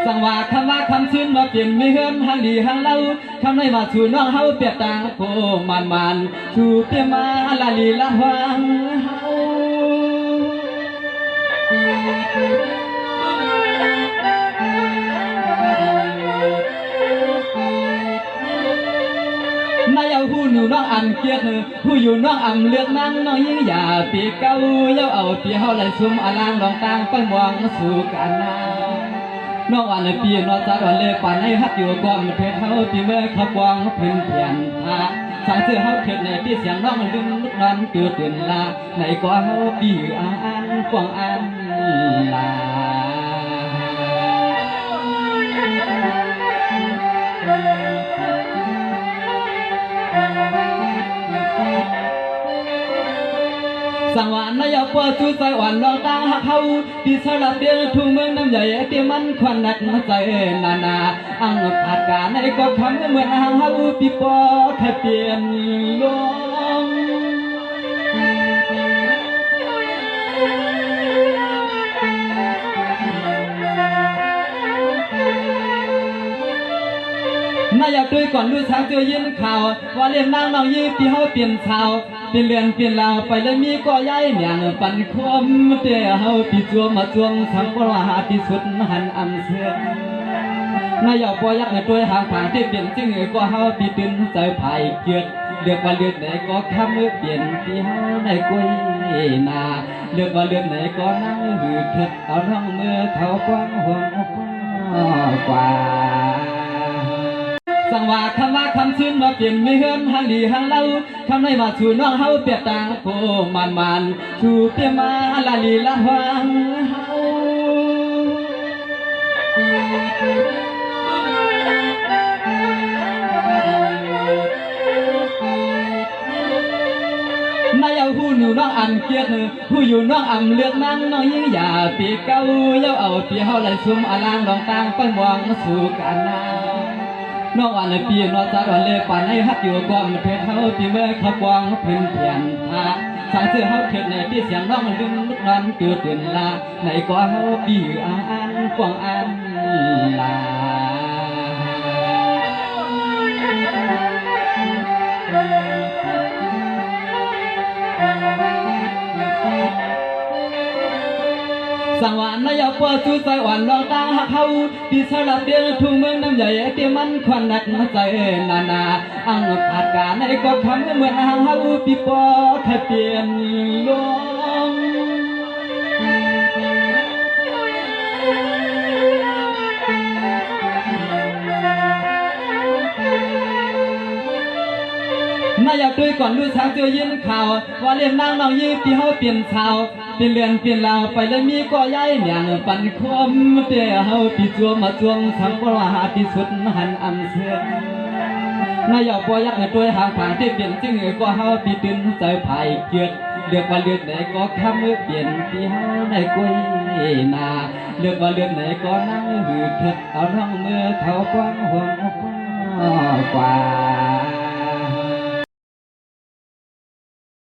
สังว่าคำชื่นมาเปลี่ยนไม่เฮือนหันดีหันเล่าคำในว่าชูน้องเฮาเปียกต่างโคมันชูเปียมาลาลีละหวังเฮานายเอาหูหนูน้องอันเกียรติผู้อยู่น้องอำเลือกนั่งน้องยิ่งอย่าปีเก้าเย้าเอาปีเฮาไหลซุ่มอลางลองต่างไปมองสู่กันนาน้องอันปีนอจัดวันเล่ป่านให้ฮักอยู่ก่อนเถิดเฮาปีเมื่อขับวางเพิ่นเพียนพาสายเสื้อเฮาเถิดในที่เสียงน้องมันดึงลุกนันเกิดเตือนลาในก่อเฮาปีอ่านกวางอ่านลาสังวานนายปวดชูใจหวานลองตาหักเฮาที่สลับเดียวทุ่งเมืองน้ำใหญ่เตี้ยมันควันหนักมาใจนาอังขาดการในก็คำเหมือนหางเฮาปีปอแค่เปลี่ยนลงนายด้วยก่อนดูช้างเจอยินข่าวว่าเรียนนางน้องยี่ปีเฮาเปลี่ยนชาวเปลี่ยนเรือนเปลี่ยนลาวไปเลยมีก็ย้ายเมียงปันคมเตี้ยเฮาปีจวมาจวงสังปราหาที่สุดหันอันเสือนายปอยักษ์ตัวหางผางที่เปลี่ยนจึงก็เฮาปีตื่นใจภายเกียรติเลือกว่าเลือกไหนก็คำเปลี่ยนปีเฮาในกุ้ยนาเลือกว่าเลือกไหนก็นั่งหืดเถิดเอาน้องเมื่อเขากว้างห่วงกว่าสังว่าคำชื่นมาเปลี่ยนไม่เฮือนหันดีหันเล่าคำในว่าชูน้องเฮาเปียกต่างโคมันชูเปียมาลาลีละหวังเฮานายเอาหูหนูน้องอันเกียรติผู้อยู่น้องอำเลือกนั่งน้องยิ่งอย่าปีเก้าเย้าเอาปีเฮาไหลซุ่มอลางลองต่างไปมองสู่กันนาน้องอันปีนอจัดวันเล่ป่านให้ฮักอยู่ก่อนเถิดเฮาปีเมื่อขับวางเพิ่นเพียนพาสายเสื้อเฮาเถิดในที่เสียงน้องมันดึงลุกนันเกิดเตือนลาในก่อเฮาปีอ่านกวางอ่านลาสังวานนายปวดชูใจหวานลองตาหักเฮาที่สลับเดียวทุ่งเมืองน้ำใหญ่เตี้ยมันควันหนักมาใจนาอังขาดการในก็คำเหมือนหางเฮาปีปอแค่เปลี่ยนลงนายด้วยก่อนดูช้างเจอยินข่าวว่าเรียนนางน้องยี่ปีเฮาเปลี่ยนชาวเปลี่ยนเรือนเปลี่ยนลาวไปเลยมีก็ย้ายเมียงปันคมเตี้ยเฮาปีจวมาจวงสังปราหาที่สุดหันอันเสือนายปอยักษ์ตัวหางผางที่เปลี่ยนจึงก็เฮาปีตื่นใจภายเกียรติเลือกว่าเลือกไหนก็คำเปลี่ยนปีเฮาในกุ้ยนาเลือกว่าเลือกไหนก็นั่งหืดเถิดเอาน้องเมื่อเขากว้างห่วงกว่า